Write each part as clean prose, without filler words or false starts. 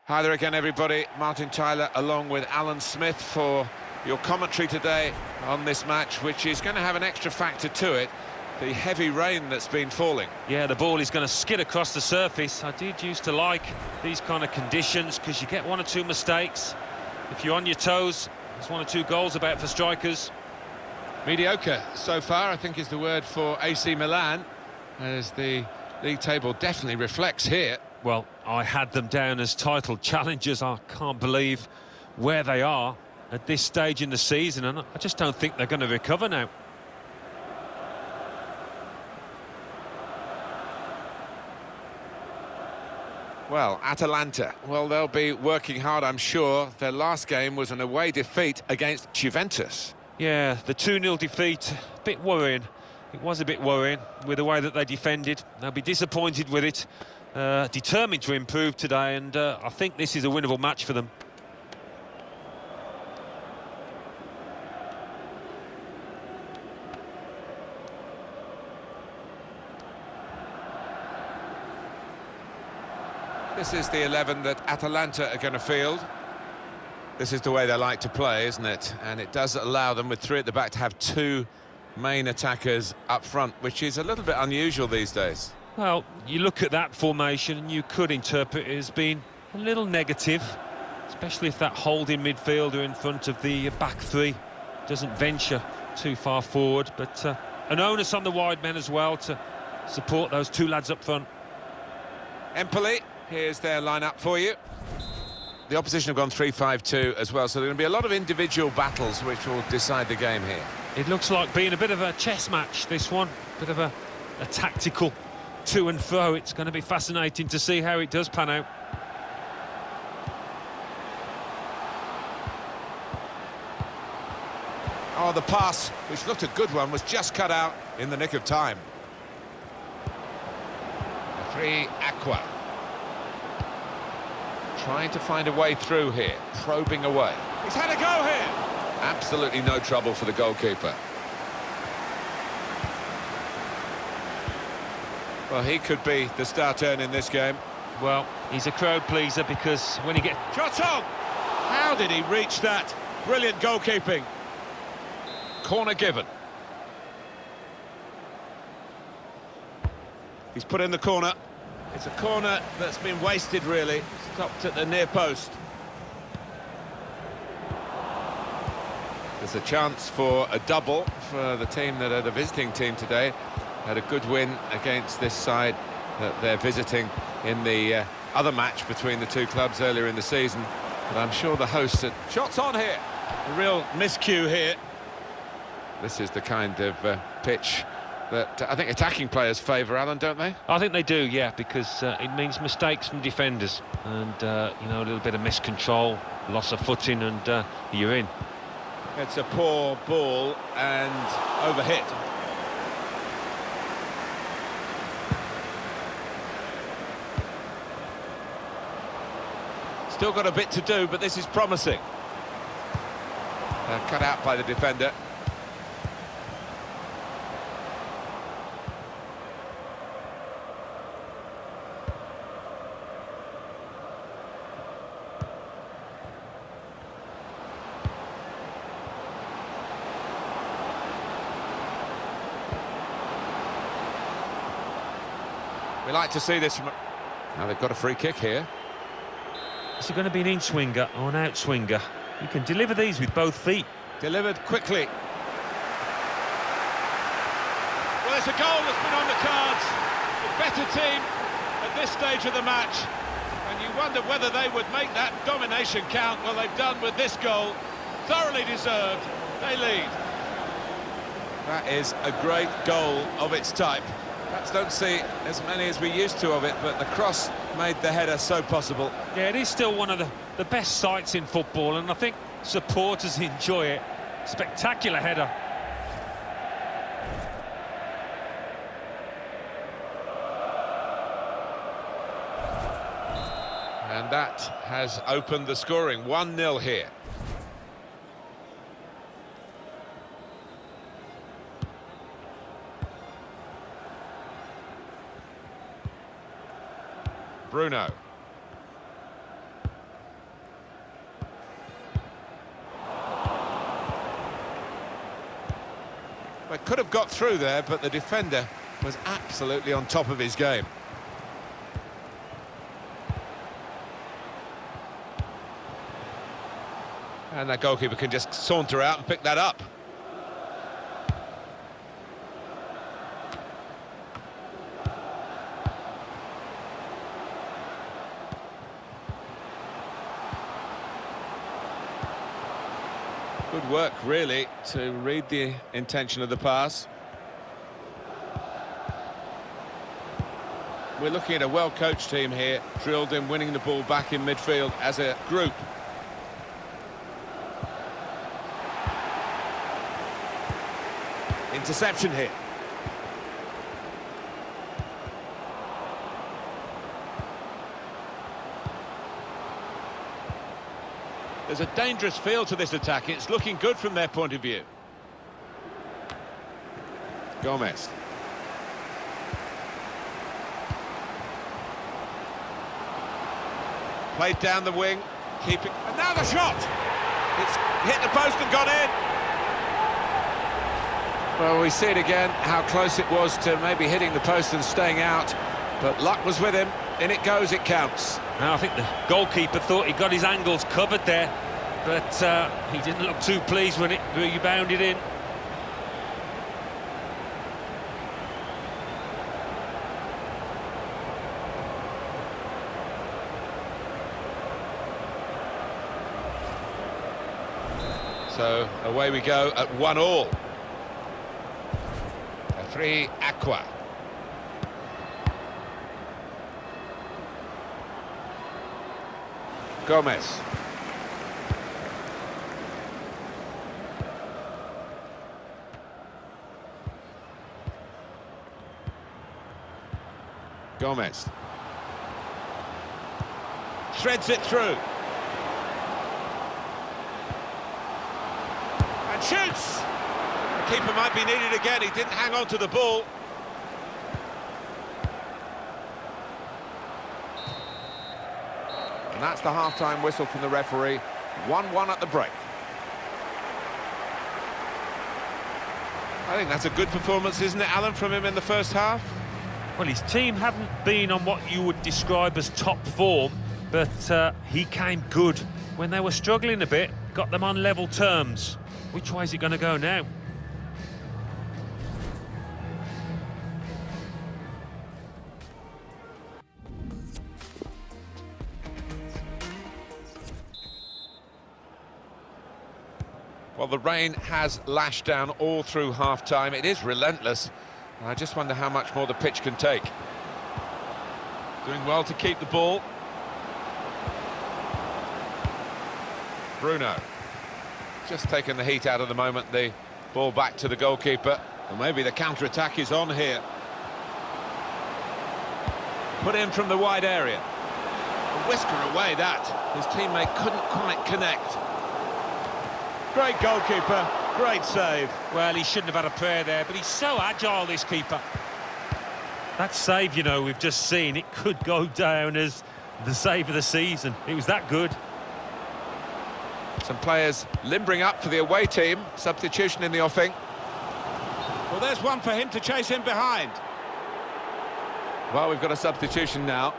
Hi there again, everybody. Martin Tyler along with Alan Smith for your commentary today on this match, which is going to have an extra factor to it, the heavy rain that's been falling. Yeah, the ball is going to skid across the surface. I did used to like these kind of conditions because you get one or two mistakes. If you're on your toes, there's one or two goals about for strikers. Mediocre so far, I think, is the word for AC Milan, as the league table definitely reflects here. Well, I had them down as title challengers. I can't believe where they are at this stage in the season, and I just don't think they're going to recover now. Well, Atalanta, well, they'll be working hard, I'm sure. Their last game was an away defeat against Juventus. Yeah, the 2-0 defeat, a bit worrying. It was a bit worrying with the way that they defended. They'll be disappointed with it. Determined to improve today, and I think this is a winnable match for them. This is the 11 that Atalanta are going to field. This is the way they like to play, isn't it? And it does allow them, with three at the back, to have two main attackers up front, which is a little bit unusual these days. Well, you look at that formation and you could interpret it as being a little negative, especially if that holding midfielder in front of the back three doesn't venture too far forward. But an onus on the wide men as well to support those two lads up front. Empoli, here's their lineup for you. The opposition have gone 3-5-2 as well, so there are going to be a lot of individual battles which will decide the game here. It looks like being a bit of a chess match, this one. Bit of a tactical to and fro. It's going to be fascinating to see how it does pan out. Oh, the pass, which looked a good one, was just cut out in the nick of time. Free Aqua. Trying to find a way through here, probing away. He's had a go here! Absolutely no trouble for the goalkeeper. Well, he could be the star turn in this game. Well, he's a crowd pleaser because when he gets... Shot on! How did he reach that? Brilliant goalkeeping. Corner given. He's put in the corner. It's a corner that's been wasted, really. Stopped at the near post. There's a chance for a double for the team that are the visiting team today. Had a good win against this side that they're visiting in the other match between the two clubs earlier in the season. But I'm sure the hosts are... Shots on here. A real miscue here. This is the kind of pitch that I think attacking players favour, Alan, don't they? I think they do, yeah, because it means mistakes from defenders and, you know, a little bit of miscontrol, loss of footing, and you're in. It's a poor ball and overhit. Still got a bit to do, but this is promising. Cut out by the defender. We like to see this from... Now they've got a free kick here. Is it going to be an in-swinger or an out-swinger? You can deliver these with both feet. Delivered quickly. Well, there's a goal that's been on the cards. The better team at this stage of the match. And you wonder whether they would make that domination count. Well, they've done with this goal. Thoroughly deserved. They lead. That is a great goal of its type. Perhaps don't see as many as we used to of it, but the cross made the header so possible. Yeah, it is still one of the best sights in football, and I think supporters enjoy it. Spectacular header. And that has opened the scoring. 1-0 here. Bruno. could have got through there, but the defender was absolutely on top of his game. And that goalkeeper can just saunter out and pick that up. Good work, really, to read the intention of the pass. We're looking at a well-coached team here, drilled in winning the ball back in midfield as a group. Interception here. There's a dangerous feel to this attack. It's looking good from their point of view. Gomez. Played down the wing, keeping... And now the shot! It's hit the post and gone in. Well, we see it again, how close it was to maybe hitting the post and staying out. But luck was with him. In it goes, it counts. Now, I think the goalkeeper thought he got his angles covered there, but he didn't look too pleased when it rebounded in. So away we go at 1-1. A 3 Aqua. Gomez. Gomez. Threads it through. And shoots! The keeper might be needed again, he didn't hang on to the ball. And that's the half-time whistle from the referee. 1-1 at the break. I think that's a good performance, isn't it, Alan, from him in the first half? Well, his team haven't been on what you would describe as top form, but he came good. When they were struggling a bit, got them on level terms. Which way is it going to go now? Well, the rain has lashed down all through half-time. It is relentless. I just wonder how much more the pitch can take. Doing well to keep the ball. Bruno. Just taking the heat out of the moment. The ball back to the goalkeeper. Well, maybe the counter-attack is on here. Put in from the wide area. A whisker away, that. His teammate couldn't quite connect. Great goalkeeper, great save. Well, he shouldn't have had a prayer there, but he's so agile, this keeper. That save, you know, we've just seen, it could go down as the save of the season. It was that good. Some players limbering up for the away team. Substitution in the offing. Well, there's one for him to chase in behind. Well, we've got a substitution now.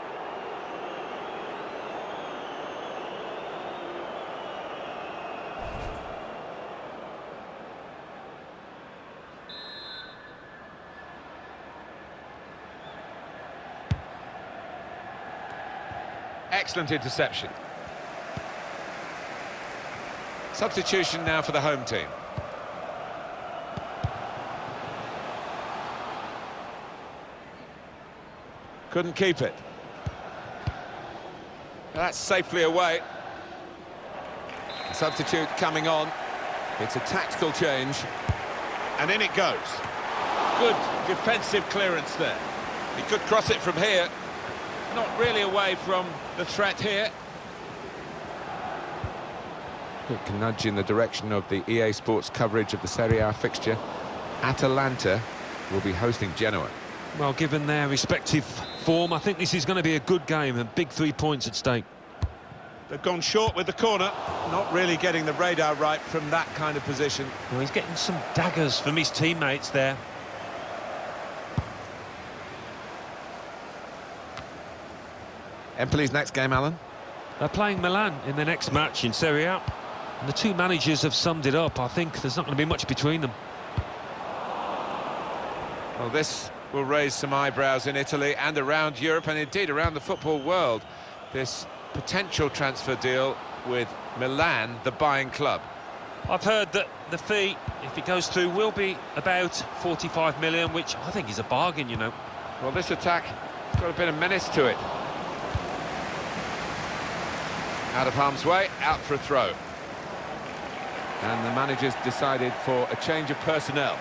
Excellent interception. Substitution now for the home team. Couldn't keep it. That's safely away. Substitute coming on. It's a tactical change. And in it goes. Good defensive clearance there. He could cross it from here. Not really away from the threat here. Quick nudge in the direction of the EA Sports coverage of the Serie A fixture. Atalanta will be hosting Genoa. Well, given their respective form, I think this is going to be a good game and big 3 points at stake. They've gone short with the corner. Not really getting the radar right from that kind of position. Well, he's getting some daggers from his teammates there. Empoli's next game, Alan? They're playing Milan in the next match in Serie A. And the two managers have summed it up. I think there's not going to be much between them. Well, this will raise some eyebrows in Italy and around Europe, and indeed around the football world. This potential transfer deal with Milan, the buying club. I've heard that the fee, if it goes through, will be about 45 million, which I think is a bargain, you know. Well, this attack has got a bit of menace to it. Out of harm's way, out for a throw. And the manager's decided for a change of personnel.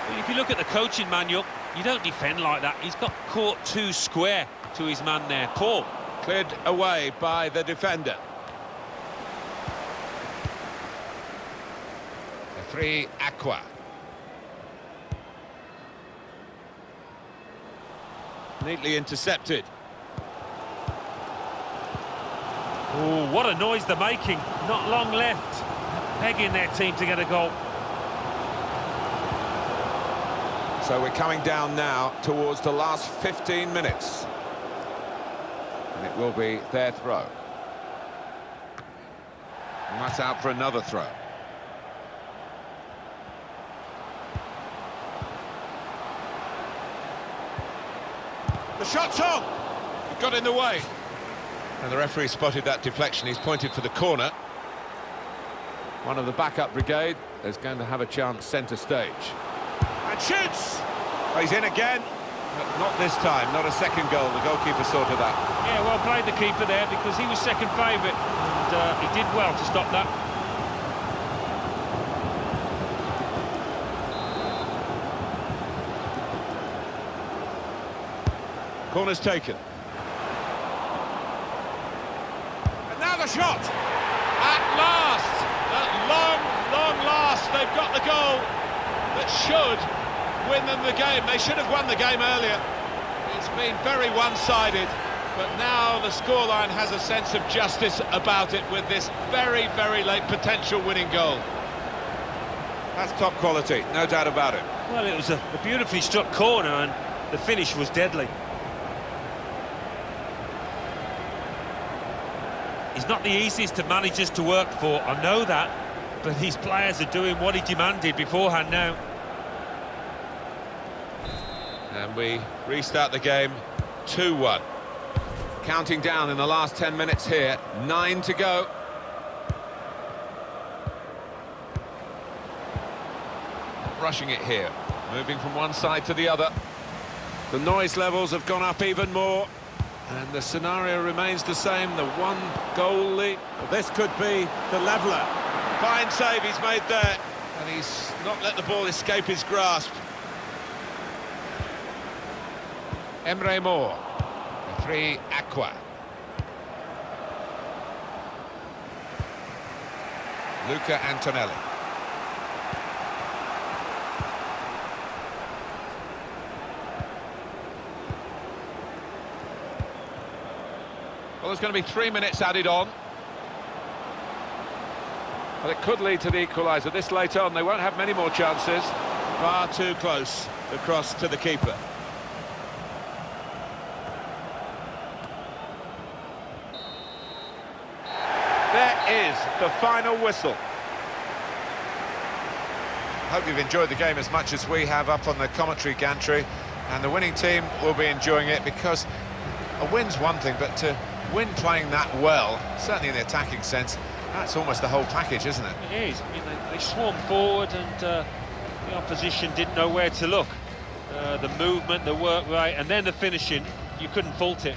Well, if you look at the coaching manual, you don't defend like that. He's got caught too square to his man there. Poor. Cleared away by the defender. The three Aqua. Neatly intercepted. Oh, what a noise they're making. Not long left. Begging their team to get a goal. So we're coming down now towards the last 15 minutes. And it will be their throw. And that's out for another throw. The shot's on! It got in the way. And the referee spotted that deflection. He's pointed for the corner. One of the backup brigade is going to have a chance centre stage. And shoots! Oh, he's in again. But not this time, not a second goal. The goalkeeper sorted that. Yeah, well played the keeper there, because he was second favourite. And he did well to stop that. Corner's taken. Now the shot! At last! At long last, they've got the goal that should win them the game. They should have won the game earlier. It's been very one-sided, but now the scoreline has a sense of justice about it with this very late potential winning goal. That's top quality, no doubt about it. Well, it was a beautifully struck corner, and the finish was deadly. He's not the easiest of managers to work for, I know that, but these players are doing what he demanded beforehand now. And we restart the game 2-1. Counting down in the last 10 minutes here, 9 to go. Rushing it here, moving from one side to the other. The noise levels have gone up even more. And the scenario remains the same, the one goal lead. Well, this could be the leveller. Fine save he's made there, and he's not let the ball escape his grasp. Emre Moore, the three Aqua. Luca Antonelli. Well, there's going to be 3 minutes added on. But it could lead to the equaliser. This late on, they won't have many more chances. Far too close, the cross to the keeper. There is the final whistle. Hope you've enjoyed the game as much as we have up on the commentary gantry. And the winning team will be enjoying it, because a win's one thing, but to win playing that well, certainly in the attacking sense, that's almost the whole package, isn't it? It is. I mean, they swarmed forward, and the opposition didn't know where to look. The movement, the work rate, and then the finishing, you couldn't fault it.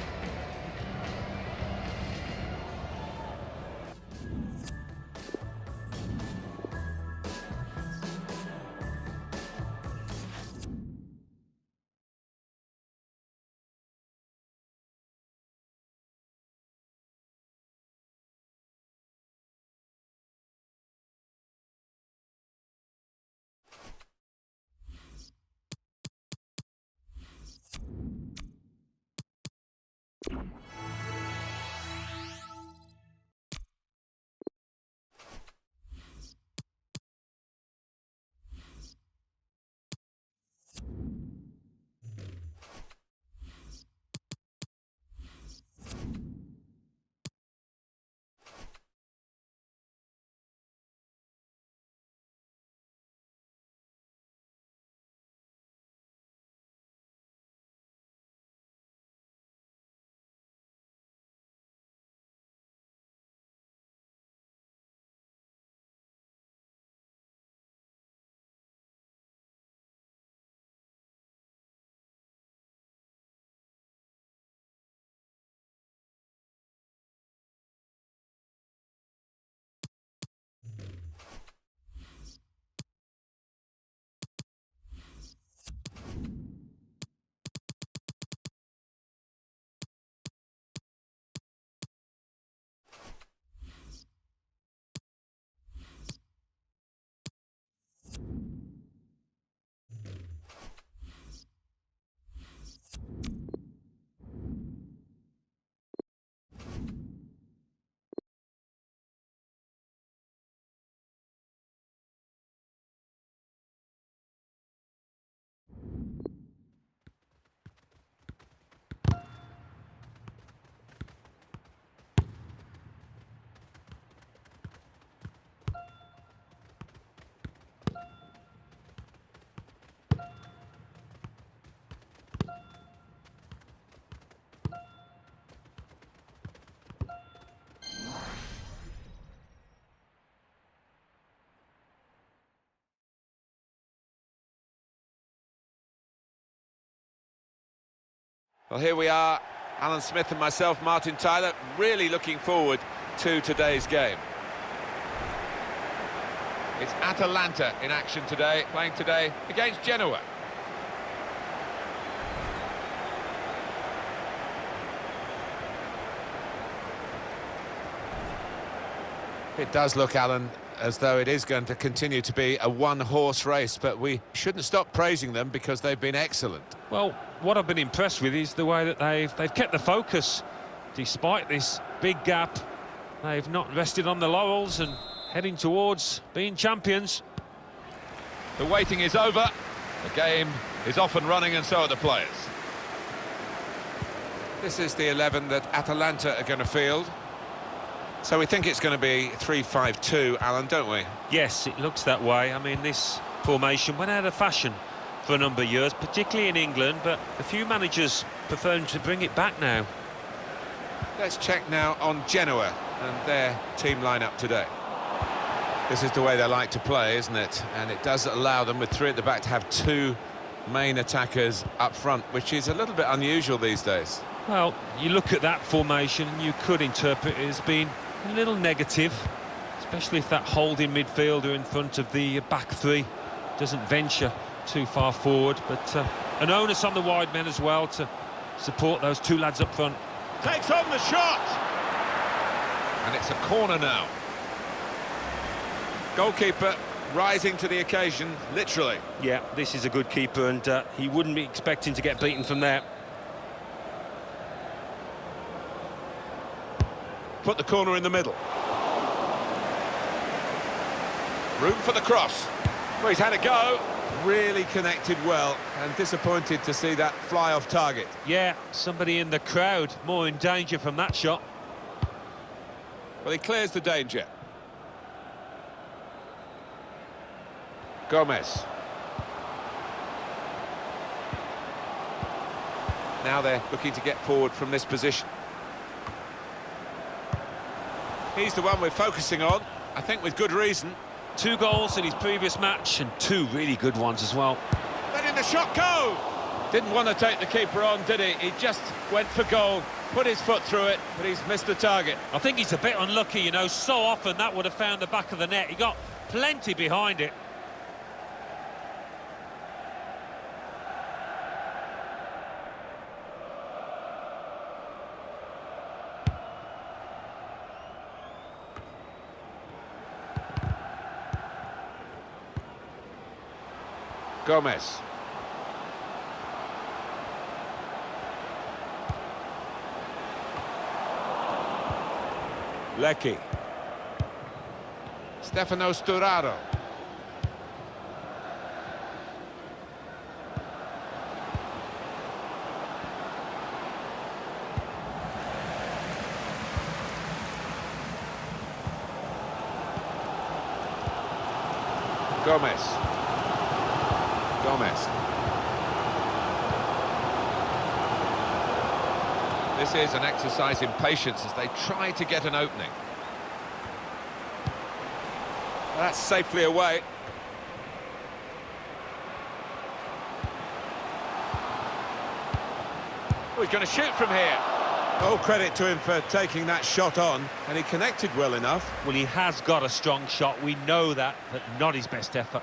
Well, here we are, Alan Smith and myself, Martin Tyler, really looking forward to today's game. It's Atalanta in action today, playing today against Genoa. It does look, Alan, as though it is going to continue to be a one-horse race, but we shouldn't stop praising them because they've been excellent. Well, what I've been impressed with is the way that they've kept the focus despite this big gap. They've not rested on the laurels and heading towards being champions. The waiting is over. The game is off and running, and so are the players. This is the 11 that Atalanta are going to field. So we think it's going to be 3-5-2, Alan, don't we? Yes, it looks that way. I mean, this formation went out of fashion for a number of years, particularly in England, but a few managers preferring to bring it back now. Let's check now on Genoa and their team lineup today. This is the way they like to play, isn't it? And it does allow them, with three at the back, to have two main attackers up front, which is a little bit unusual these days. Well, you look at that formation and you could interpret it as being a little negative, especially if that holding midfielder in front of the back three doesn't venture too far forward, but an onus on the wide men as well to support those two lads up front. Takes on the shot! And it's a corner now. Goalkeeper rising to the occasion, literally. Yeah, this is a good keeper, and he wouldn't be expecting to get beaten from there. Put the corner in the middle. Room for the cross. Well, he's had a go. Really connected well, and disappointed to see that fly off target. Yeah, somebody in the crowd more in danger from that shot. Well, he clears the danger. Gomez. Now they're looking to get forward from this position. He's the one we're focusing on, I think with good reason. 2 goals in his previous match and 2 really good ones as well. Letting the shot go! Didn't want to take the keeper on, did he? He just went for goal, put his foot through it, but he's missed the target. I think he's a bit unlucky, you know, so often that would have found the back of the net. He got plenty behind it. Gomez. Lecky. Stefano Sturaro. Gomez. This is an exercise in patience as they try to get an opening. That's safely away. Oh, he's going to shoot from here. All credit to him for taking that shot on, and he connected well enough. Well, he has got a strong shot, we know that, but not his best effort.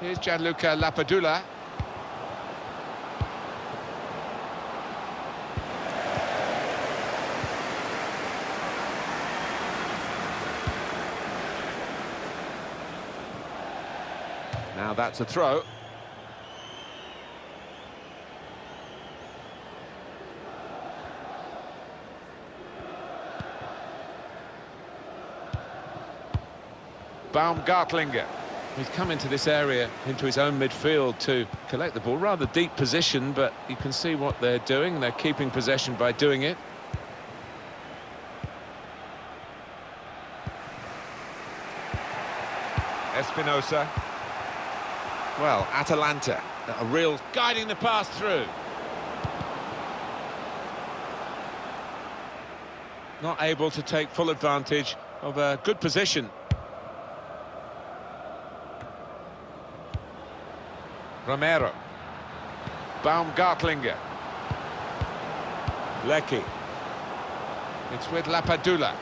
Here's Gianluca Lapadula. Now that's a throw. Baumgartlinger. He's come into this area, into his own midfield to collect the ball. Rather deep position, but you can see what they're doing. They're keeping possession by doing it. Espinosa. Well, Atalanta A real guiding the pass through. Not able to take full advantage of a good position. Romero. Baumgartlinger. Lecky. It's with Lapadula.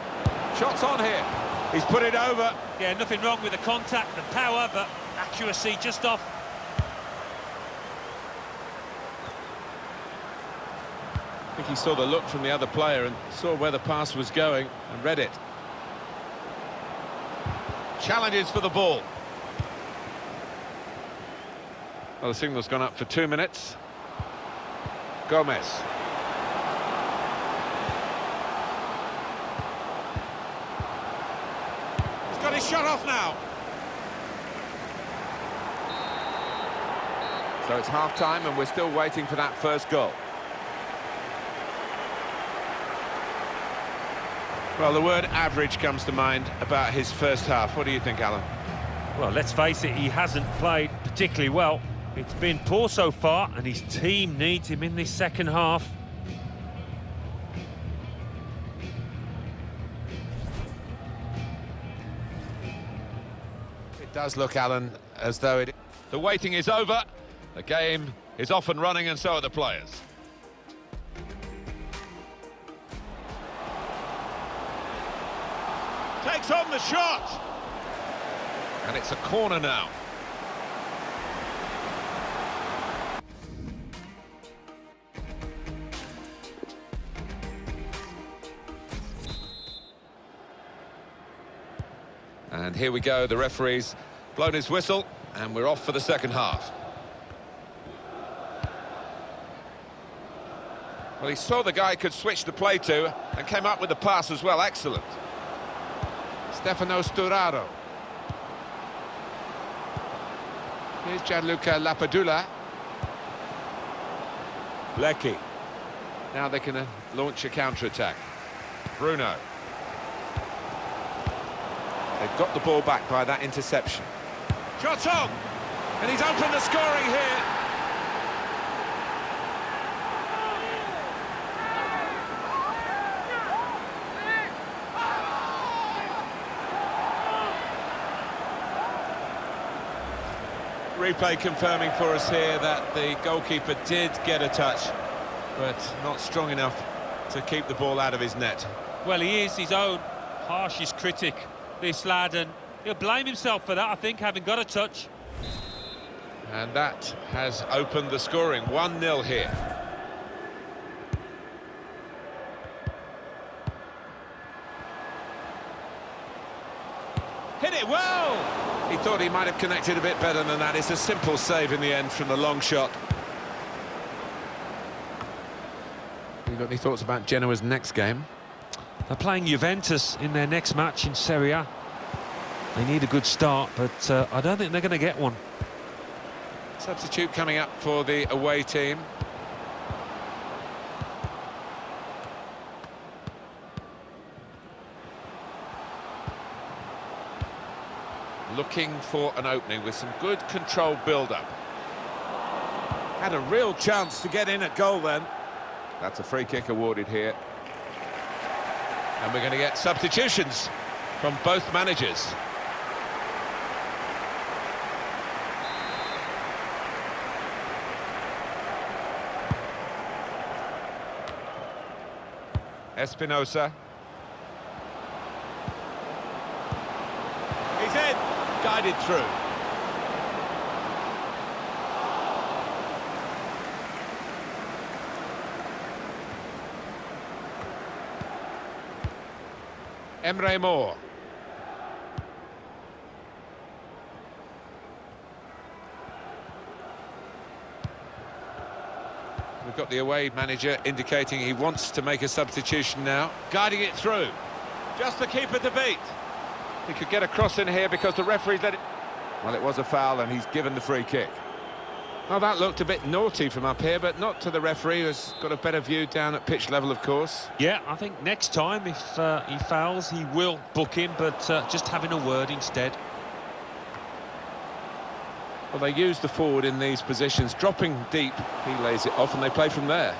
Shots on here. He's put it over. Yeah, nothing wrong with the contact, the power, but accuracy just off. I think he saw the look from the other player and saw where the pass was going and read it. Challenges for the ball. Well, the signal's gone up for 2 minutes. Gomez. He's got his shot off now. So it's half-time and we're still waiting for that first goal. Well, the word average comes to mind about his first half. What do you think, Alan? Well, let's face it, he hasn't played particularly well. It's been poor so far, and his team needs him in this second half. It does look, Alan, as though the waiting is over. The game is off and running, and so are the players. Takes on the shot. And it's a corner now. And here we go, the referee's blown his whistle, and we're off for the second half. Well, he saw the guy could switch the play to, and came up with the pass as well, excellent. Stefano Sturaro. Here's Gianluca Lapadula. Lecky. Now they can launch a counter-attack. Bruno. They've got the ball back by that interception. Shot on! And he's opened the scoring here. Replay confirming for us here that the goalkeeper did get a touch, but not strong enough to keep the ball out of his net. Well, he is his own harshest critic, this lad, and he'll blame himself for that, I think, having got a touch. And that has opened the scoring. 1-0 here. Hit it well! He thought he might have connected a bit better than that. It's a simple save in the end from the long shot. You got any thoughts about Genoa's next game? They're playing Juventus in their next match in Serie A. They need a good start, but I don't think they're going to get one. Substitute coming up for the away team. Looking for an opening with some good controlled build-up. Had a real chance to get in at goal then. That's a free kick awarded here. And we're going to get substitutions from both managers. Espinosa. He's in, guided through. Emre Moore. We've got the away manager indicating he wants to make a substitution now. Guiding it through. Just the keeper to beat. He could get a cross in here because the referee let it... Well, it was a foul and he's given the free kick. Well, that looked a bit naughty from up here, but not to the referee, who's got a better view down at pitch level, of course. Yeah, I think next time, if he fouls, he will book him, but just having a word instead. Well, they use the forward in these positions, dropping deep. He lays it off and they play from there.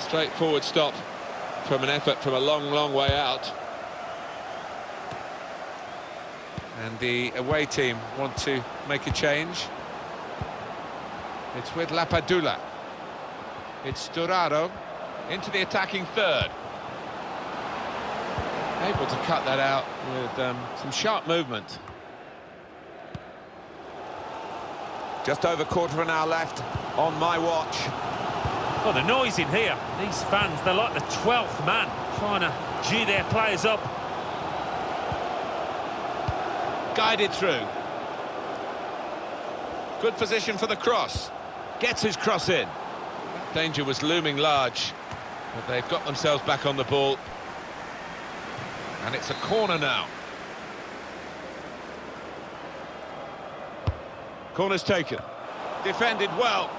Straightforward stop from an effort from a long way out. And the away team want to make a change. It's with Lapadula. It's Dorado into the attacking third. Able to cut that out with some sharp movement. Just over quarter of an hour left on my watch. Well, the noise in here, these fans, they're like the 12th man trying to gee their players up. Guided through. Good position for the cross. Gets his cross in. Danger was looming large, but they've got themselves back on the ball. And it's a corner now. Corner's taken. Defended well.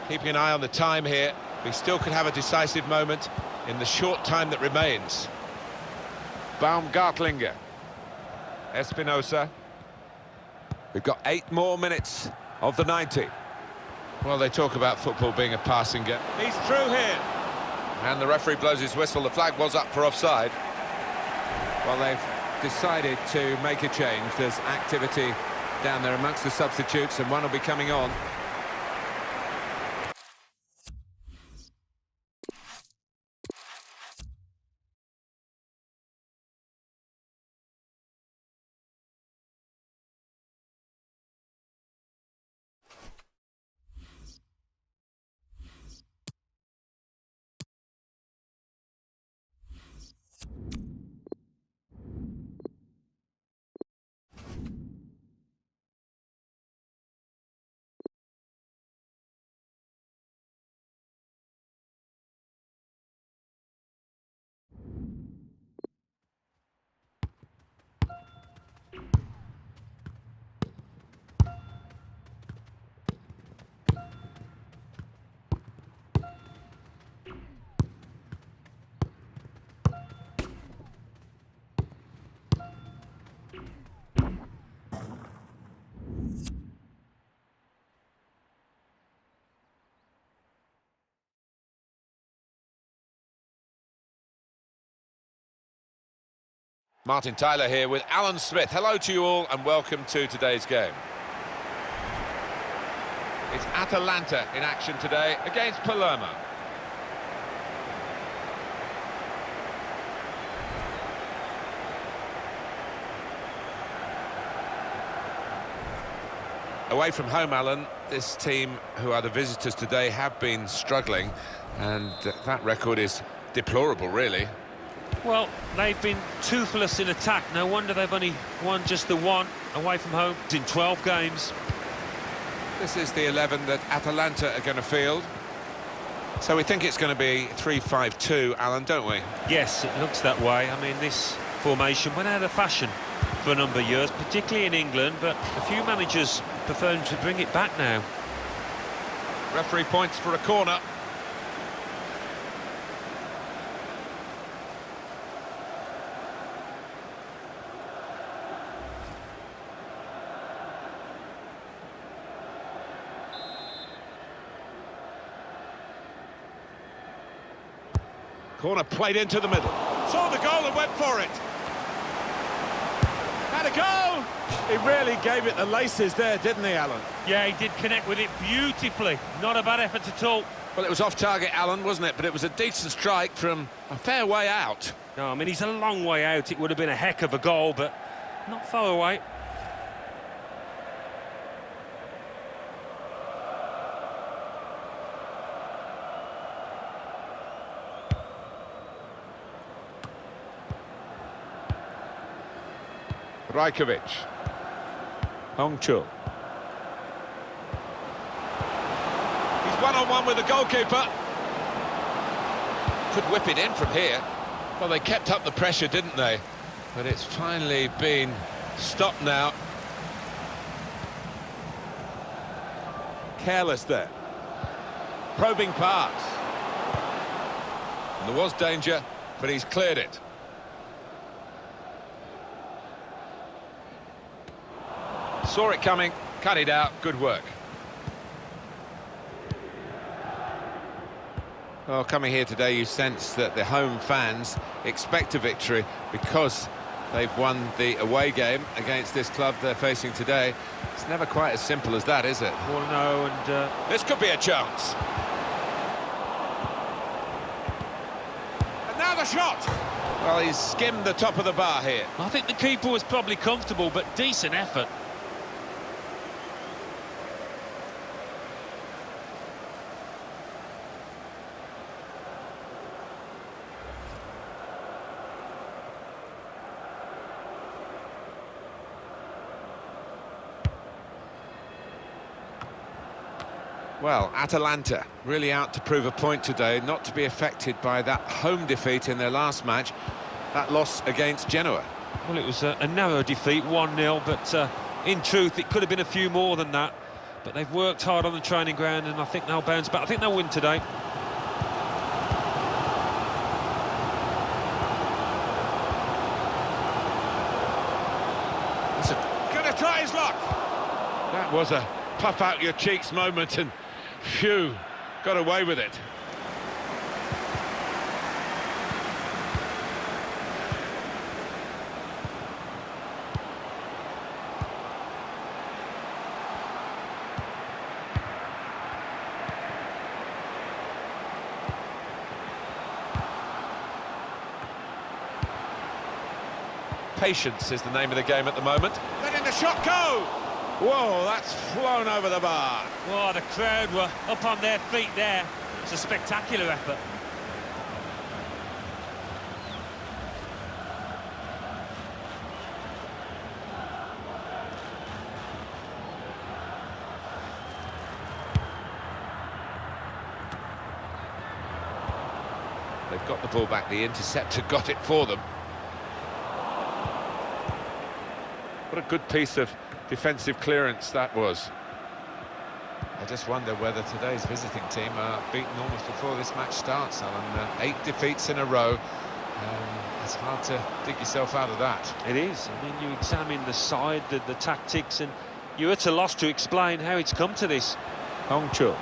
Keeping an eye on the time here. We still could have a decisive moment in the short time that remains. Baumgartlinger. Espinosa. We've got 8 more minutes of the 90. Well, they talk about football being a passing game. He's through here. And the referee blows his whistle. The flag was up for offside. Well, they've decided to make a change. There's activity down there amongst the substitutes, and one will be coming on. Martin Tyler here with Alan Smith. Hello to you all and welcome to today's game. It's Atalanta in action today against Palermo. Away from home, Alan, this team, who are the visitors today, have been struggling, and that record is deplorable, really. Well, they've been toothless in attack. No wonder they've only won just the one away from home in 12 games. This is the 11 that Atalanta are going to field. So we think it's going to be 3-5-2, Alan, don't we? Yes, it looks that way. I mean, this formation went out of fashion for a number of years, particularly in England, but a few managers prefer to bring it back now. Referee points for a corner. Corner played into the middle. Saw the goal and went for it. Had a goal! He really gave it the laces there, didn't he, Alan? Yeah, he did connect with it beautifully. Not a bad effort at all. Well, it was off target, Alan, wasn't it? But it was a decent strike from a fair way out. No, I mean, he's a long way out. It would have been a heck of a goal, but not far away. Rajkovic. Hongchu. He's one-on-one with the goalkeeper. Could whip it in from here. Well, they kept up the pressure, didn't they? But it's finally been stopped now. Careless there. Probing pass. And there was danger, but he's cleared it. Saw it coming, cut it out, good work. Well, coming here today, you sense that the home fans expect a victory because they've won the away game against this club they're facing today. It's never quite as simple as that, is it? 1-0 and... This could be a chance. And now the shot! Well, he's skimmed the top of the bar here. I think the keeper was probably comfortable, but decent effort. Well, Atalanta really out to prove a point today, not to be affected by that home defeat in their last match, that loss against Genoa. Well, it was a narrow defeat, 1-0, but in truth, it could have been a few more than that. But they've worked hard on the training ground, and I think they'll bounce back. I think they'll win today. Gonna try his luck. That was a puff out your cheeks moment, and phew, got away with it. Patience is the name of the game at the moment. Letting the shot go! Whoa, that's flown over the bar. Oh, the crowd were up on their feet there. It's a spectacular effort. They've got the ball back, the interceptor got it for them. What a good piece of defensive clearance that was. I just wonder whether today's visiting team are beaten almost before this match starts, Alan. 8 defeats in a row. It's hard to dig yourself out of that. It is. I mean, you examine the side, the tactics, and you're at a loss to explain how it's come to this. Hongchu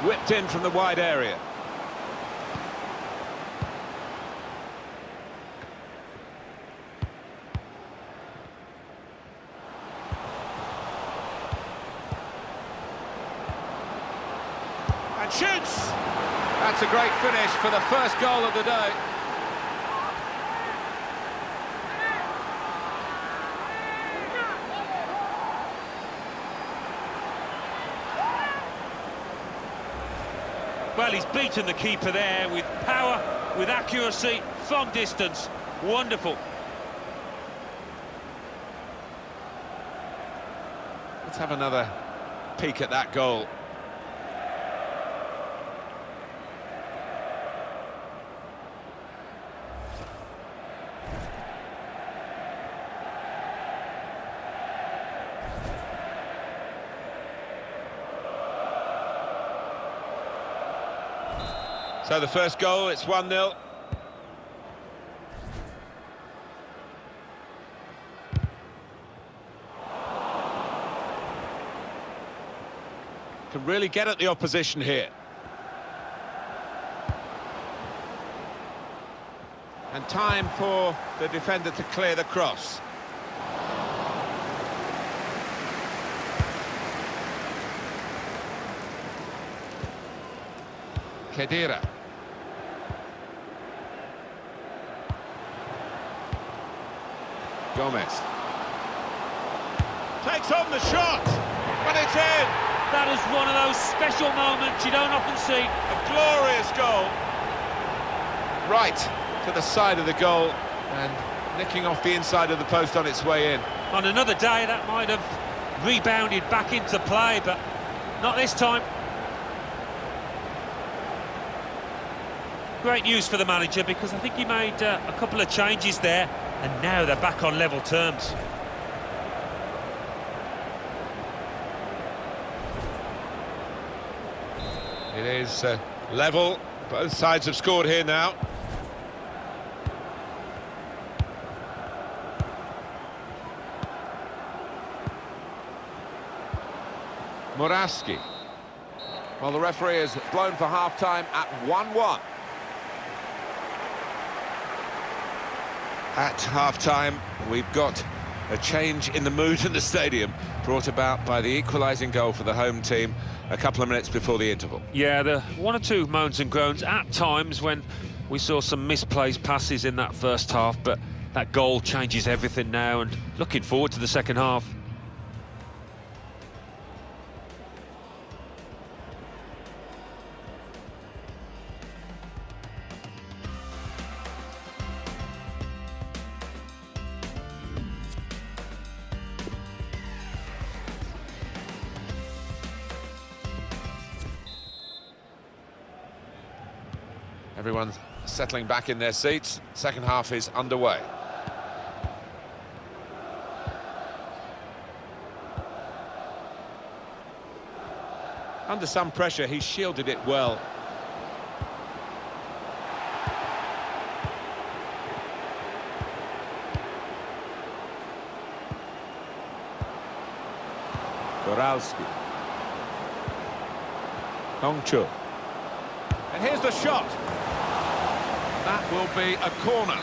whipped in from the wide area. And shoots! That's a great finish for the first goal of the day. Well, he's beaten the keeper there with power, with accuracy, from distance. Wonderful. Let's have another peek at that goal. So the first goal, it's 1-0. Can really get at the opposition here. And time for the defender to clear the cross. Carreira. Gomez takes on the shot, but it's in. That is one of those special moments you don't often see. A glorious goal. Right to the side of the goal and nicking off the inside of the post on its way in. On another day, that might have rebounded back into play, but not this time. Great news for the manager, because I think he made a couple of changes there, and now they're back on level terms. It is level. Both sides have scored here now. Moravski. Well, the referee has blown for half-time at 1-1. At half-time, we've got a change in the mood in the stadium, brought about by the equalising goal for the home team a couple of minutes before the interval. Yeah, the one or two moans and groans at times when we saw some misplaced passes in that first half, but that goal changes everything now, and looking forward to the second half. Everyone's settling back in their seats. Second half is underway. Under some pressure, he shielded it well. Goralski. Hongchu. And here's the shot. That will be a corner.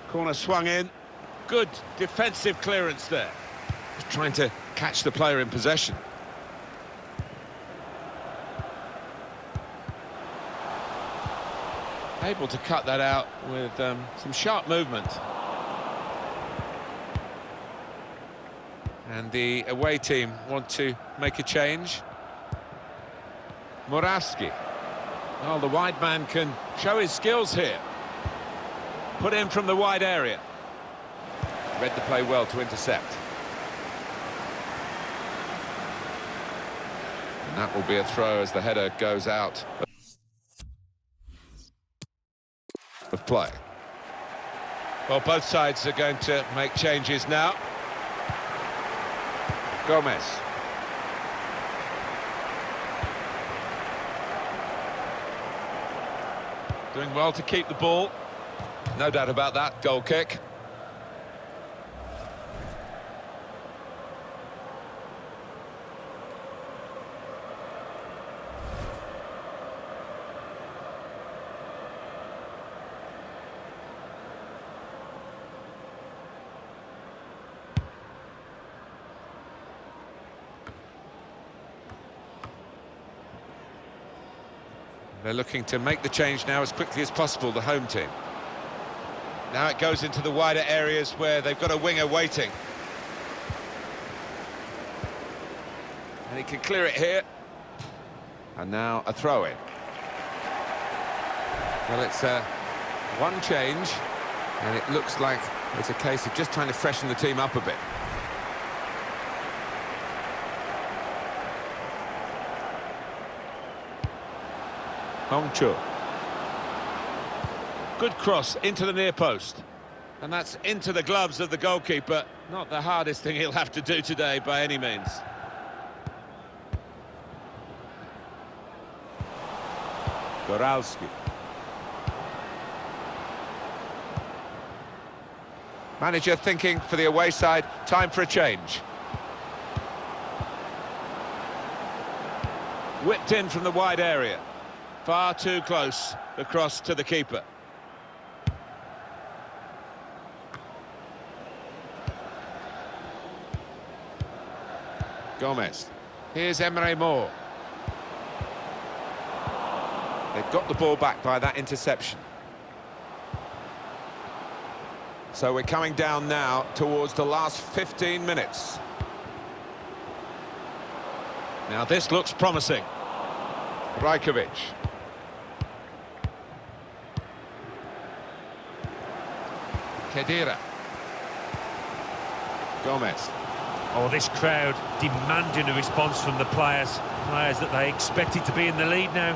Corner swung in. Good defensive clearance there. Just trying to catch the player in possession. Able to cut that out with some sharp movement. And the away team want to make a change. Moravski. Well, the wide man can show his skills here. Put in from the wide area. Read the play well to intercept. And that will be a throw as the header goes out of play. Well, both sides are going to make changes now. Gomez. Doing well to keep the ball. No doubt about that, goal kick. They're looking to make the change now as quickly as possible, the home team. Now it goes into the wider areas where they've got a winger waiting. And he can clear it here. And now a throw-in. Well, it's one change, and it looks like it's a case of just trying to freshen the team up a bit. Hongchu. Good cross into the near post. And that's into the gloves of the goalkeeper. Not the hardest thing he'll have to do today by any means. Goralski. Manager thinking for the away side, time for a change. Whipped in from the wide area. Far too close, the cross to the keeper. Gomez. Here's Emre Moore. They've got the ball back by that interception. So we're coming down now towards the last 15 minutes. Now this looks promising. Rajkovic. Carreira. Gomez. Oh, this crowd demanding a response from the players that they expected to be in the lead now.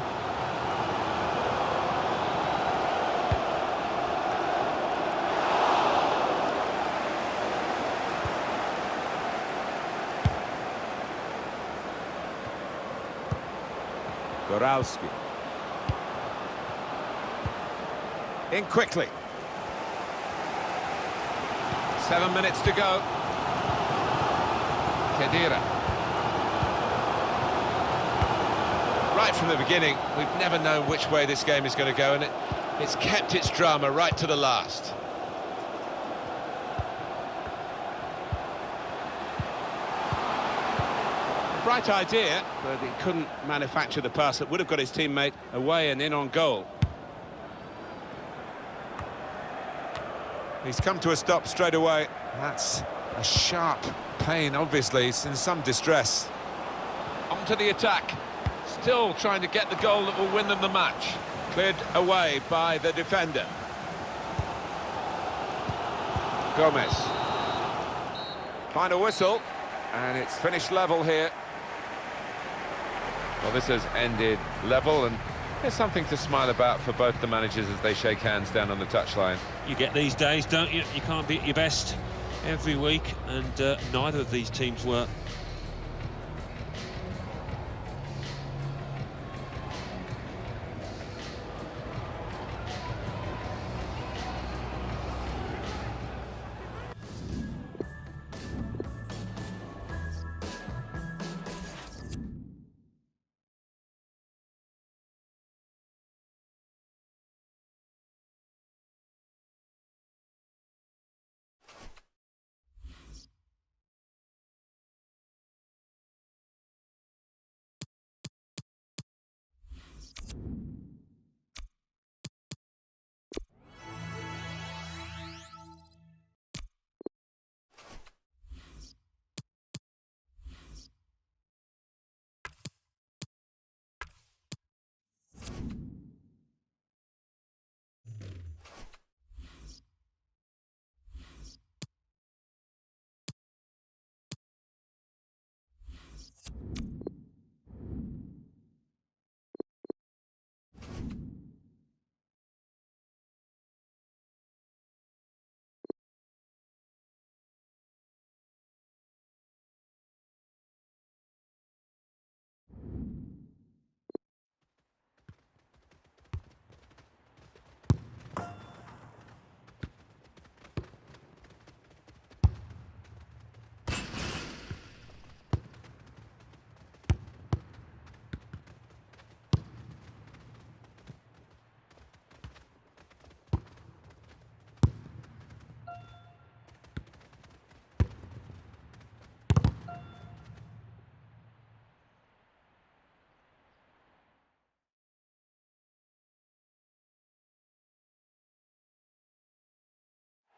Goralski. In quickly. 7 minutes to go. Carreira. Right from the beginning, we've never known which way this game is going to go, and it's kept its drama right to the last. Bright idea, but he couldn't manufacture the pass that would have got his teammate away and in on goal. He's come to a stop straight away. That's a sharp pain, obviously. He's in some distress. On to the attack. Still trying to get the goal that will win them the match. Cleared away by the defender. Gomez. Final whistle, and it's finished level here. Well, this has ended level, and there's something to smile about for both the managers as they shake hands down on the touchline. You get these days, don't you? You can't be at your best every week, and neither of these teams were.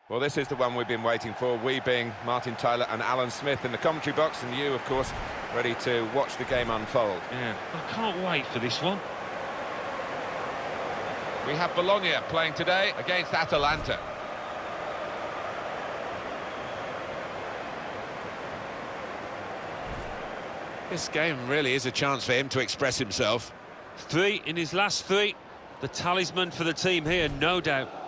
Well, this is the one we've been waiting for, we being Martin Tyler and Alan Smith in the commentary box, and you, of course, ready to watch the game unfold. Yeah, I can't wait for this one. We have Bologna playing today against Atalanta. This game really is a chance for him to express himself. 3 in his last 3. The talisman for the team here, no doubt.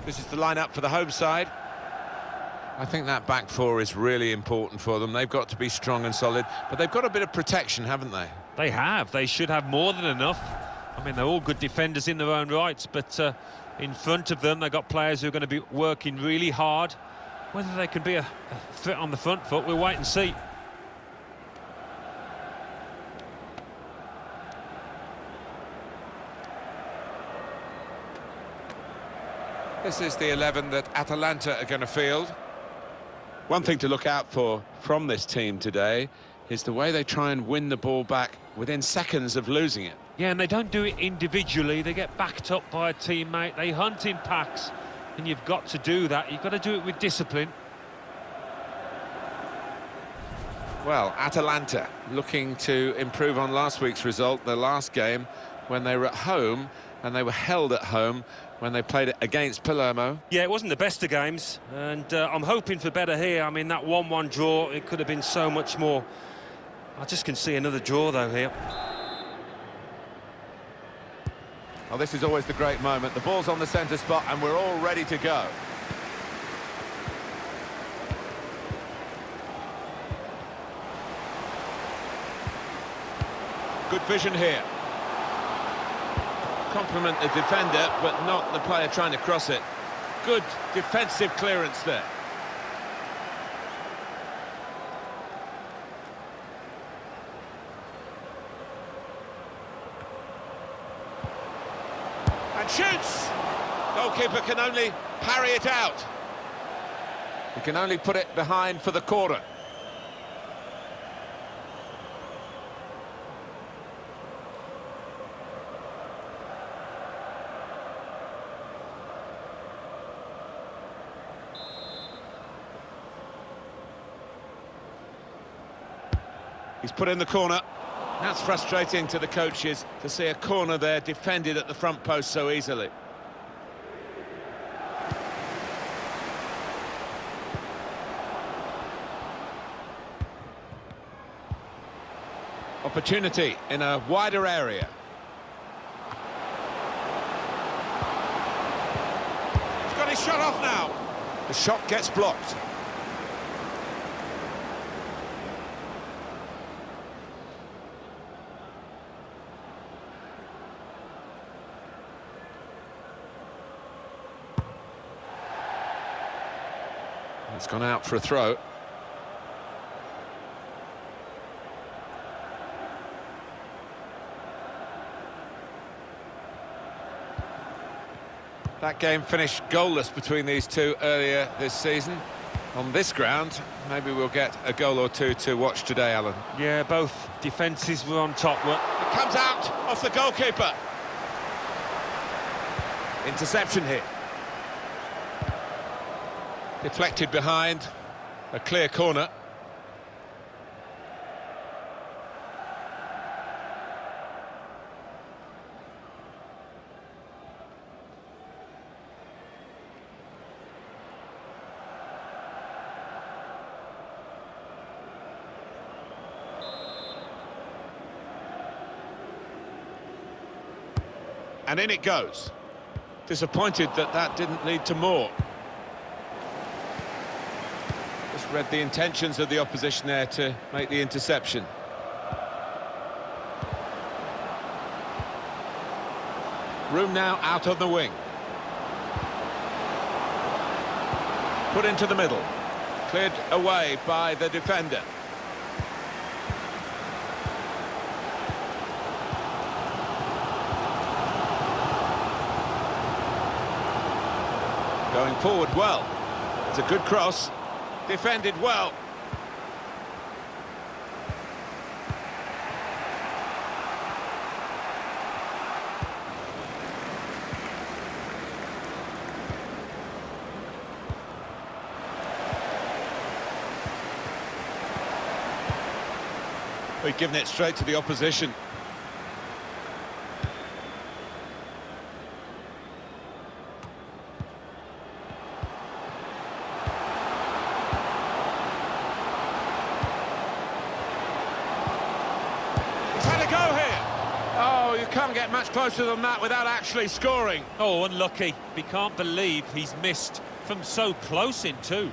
This is the lineup for the home side. I think that back four is really important for them. They've got to be strong and solid, but they've got a bit of protection, haven't they? They have. They should have more than enough. I mean, they're all good defenders in their own rights, but in front of them, they've got players who are going to be working really hard. Whether they can be a threat on the front foot, we'll wait and see. This is the 11 that Atalanta are going to field. One thing to look out for from this team today is the way they try and win the ball back within seconds of losing it. Yeah, and they don't do it individually. They get backed up by a teammate. They hunt in packs, and you've got to do that. You've got to do it with discipline. Well, Atalanta looking to improve on last week's result, their last game, when they were at home, and they were held at home when they played it against Palermo. Yeah, it wasn't the best of games, and I'm hoping for better here. I mean, that 1-1 draw, it could have been so much more. I just can see another draw, though, here. Well, this is always the great moment. The ball's on the centre spot, and we're all ready to go. Good vision here. Compliment the defender, but not the player trying to cross it. Good defensive clearance there. And shoots! Goalkeeper can only parry it out. He can only put it behind for the corner. He's put in the corner. That's frustrating to the coaches to see a corner there defended at the front post so easily. Opportunity in a wider area. He's got his shot off now. The shot gets blocked. It's gone out for a throw. That game finished goalless between these two earlier this season. On this ground, maybe we'll get a goal or two to watch today, Alan. Yeah, both defences were on top. It comes out off the goalkeeper. Interception here. Deflected behind, a clear corner. And in it goes. Disappointed that that didn't lead to more. Just read the intentions of the opposition there to make the interception. Room now out on the wing. Put into the middle. Cleared away by the defender. Going forward well. It's a good cross. Defended well. We've given it straight to the opposition. Can't get much closer than that without actually scoring. Oh, unlucky. He can't believe he's missed from so close in too.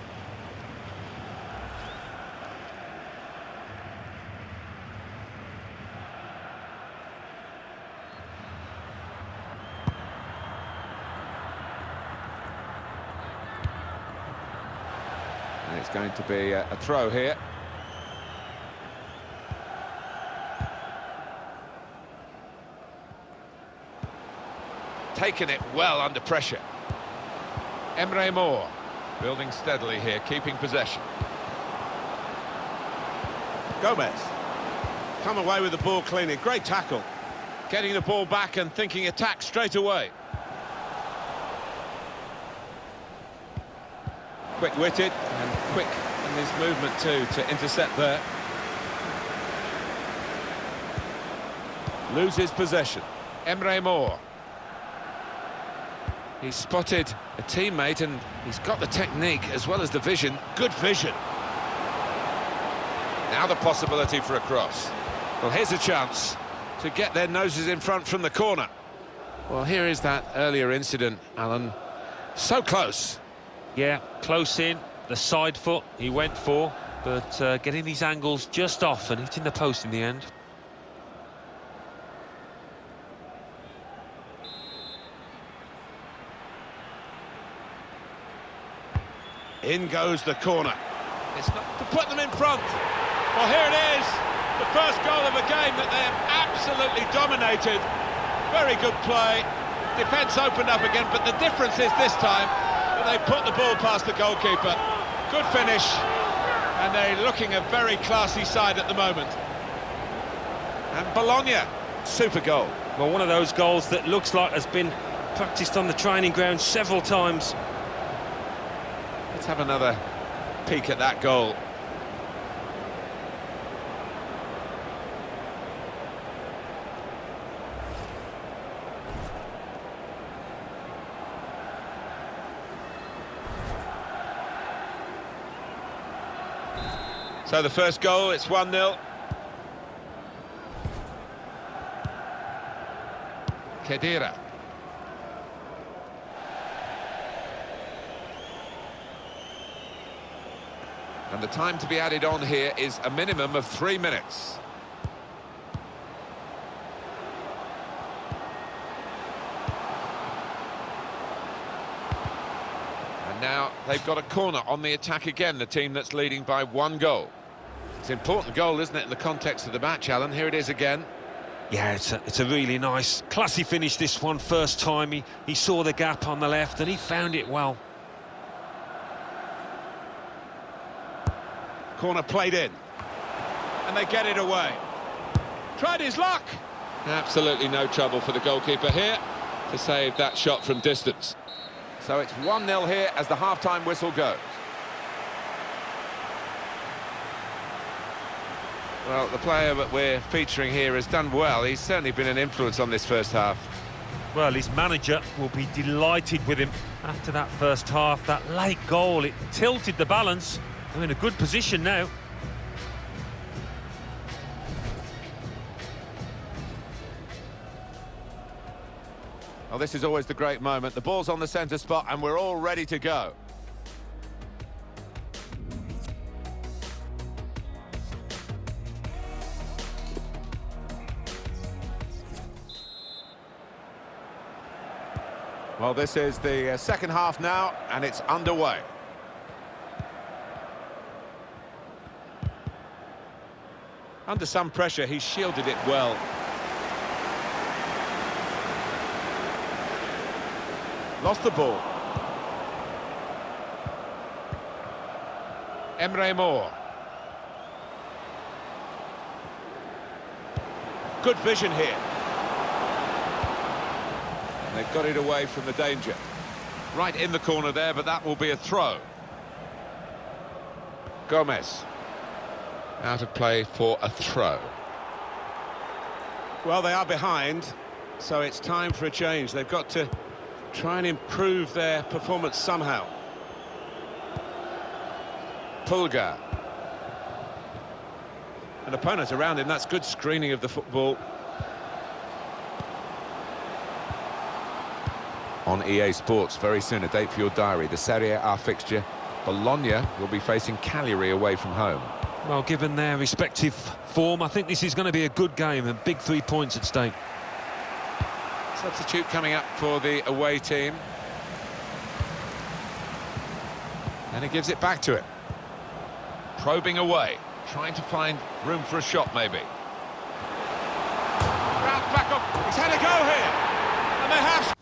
And it's going to be a throw here. Taken it well under pressure. Emre Moore building steadily here, keeping possession. Gomez come away with the ball cleanly. Great tackle. Getting the ball back and thinking attack straight away. Quick-witted and quick in his movement too to intercept there. Loses possession. Emre Moore. He's spotted a teammate and he's got the technique as well as the vision. Good vision. Now the possibility for a cross. Well, here's a chance to get their noses in front from the corner. Well, here is that earlier incident, Alan. So close. Yeah, close in. The side foot he went for, but getting these angles just off and hitting the post in the end. In goes the corner. It's not to put them in front. Well, here it is. The first goal of a game that they have absolutely dominated. Very good play. Defence opened up again, but the difference is this time that they put the ball past the goalkeeper. Good finish, and they're looking a very classy side at the moment. And Bologna, super goal. Well, one of those goals that looks like has been practised on the training ground several times. Let's have another peek at that goal. So the first goal, it's 1-0. Carreira. And the time to be added on here is a minimum of 3 minutes. And now they've got a corner on the attack again, the team that's leading by 1 goal. It's an important goal, isn't it, in the context of the match, Alan? Here it is again. Yeah, it's a really nice, classy finish, this one. First time he saw the gap on the left and he found it well. Corner played in. And they get it away. Tried his luck. Absolutely no trouble for the goalkeeper here to save that shot from distance. So it's 1-0 here as the half-time whistle goes. Well, the player that we're featuring here has done well. He's certainly been an influence on this first half. Well, his manager will be delighted with him after that first half. That late goal, it tilted the balance. They're in a good position now. Well, this is always the great moment. The ball's on the centre spot and we're all ready to go. Well, this is the second half now, and it's underway. Under some pressure, he shielded it well. Lost the ball. Modo. Good vision here. They've got it away from the danger. Right in the corner there, but that will be a throw. Gomez. Out of play for a throw. Well, they are behind, so it's time for a change. They've got to try and improve their performance somehow. Pulgar. An opponent around him, that's good screening of the football. On EA Sports, very soon, a date for your diary. The Serie A fixture, Bologna will be facing Carreira away from home. Well, given their respective form, I think this is going to be a good game, and big 3 points at stake. Substitute coming up for the away team. And he gives it back to him. Probing away, trying to find room for a shot, maybe. Rounds back up, he's had a go here, and they have